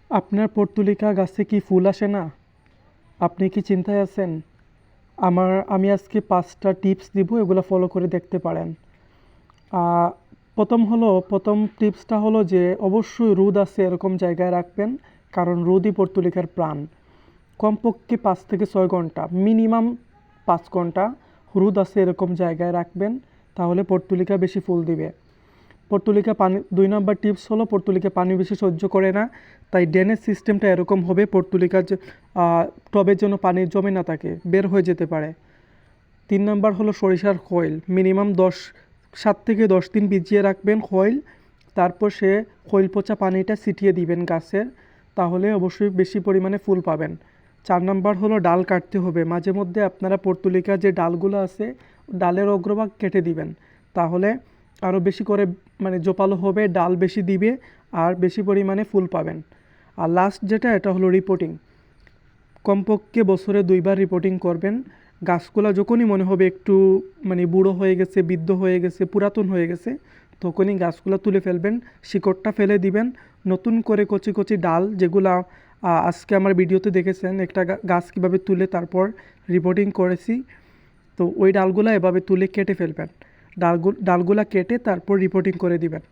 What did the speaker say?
আপনার পর্তুলিকা গাছে কি ফুল আসে না? আপনি কি চিন্তায় আছেন? আমি আজকে 5টা টিপস দিব, এগুলো ফলো করে দেখতে পারেন। আহ, প্রথম টিপসটা হলো যে অবশ্যই রোদ আছে এরকম জায়গায় রাখবেন, কারণ রোদই পর্তুলিকার প্রাণ। কমপক্ষে 5 থেকে 6 ঘন্টা, মিনিমাম 5 ঘন্টা রোদ আছে এরকম জায়গায় রাখবেন, তাহলে পর্তুলিকা বেশি ফুল দিবে। পর্তুলিকা পানি 2 নম্বর টিপস হলো পর্তুলিকা পানি বেশি সহ্য করে না, তাই ড্রেনেজ সিস্টেমটা এরকম হবে পর্তুলিকার যে টবের জন্য পানি জমে না থাকে, বের হয়ে যেতে পারে। 3 নম্বর হলো সরিষার খৈল, মিনিমাম 7 থেকে 10 দিন ভিজিয়ে রাখবেন খৈল, তারপর সে খৈল পচা পানিটা ছিটিয়ে দিবেন গাছে, তাহলে অবশ্যই বেশি পরিমাণে ফুল পাবেন। 4 নম্বর হলো ডাল কাটতে হবে, মাঝে মধ্যে আপনারা পর্তুলিকার যে ডালগুলো আছে ডালের অগ্রভাগ কেটে দিবেন, তাহলে আরও বেশি করে মানে জোপালো হবে, ডাল বেশি দিবে আর বেশি পরিমাণে ফুল পাবেন। আর লাস্ট যেটা, এটা হলো রিপোর্টিং। কমপক্ষে বছরে 2বার রিপোর্টিং করবেন। গাছগুলা যখনই মনে হবে একটু মানে বুড়ো হয়ে গেছে, বৃদ্ধ হয়ে গেছে, পুরাতন হয়ে গেছে, তখনই গাছগুলো তুলে ফেলবেন, শিকড়টা ফেলে দিবেন। নতুন করে কচি কচি ডাল, যেগুলা আজকে আমার ভিডিওতে দেখেছেন একটা গাছ কীভাবে তুলে তারপর রিপোর্টিং করেছি, তো ওই ডালগুলা এভাবে তুলে কেটে ফেলবেন। ডালগুলা কেটে তারপর রিপোর্টিং করে দিবেন।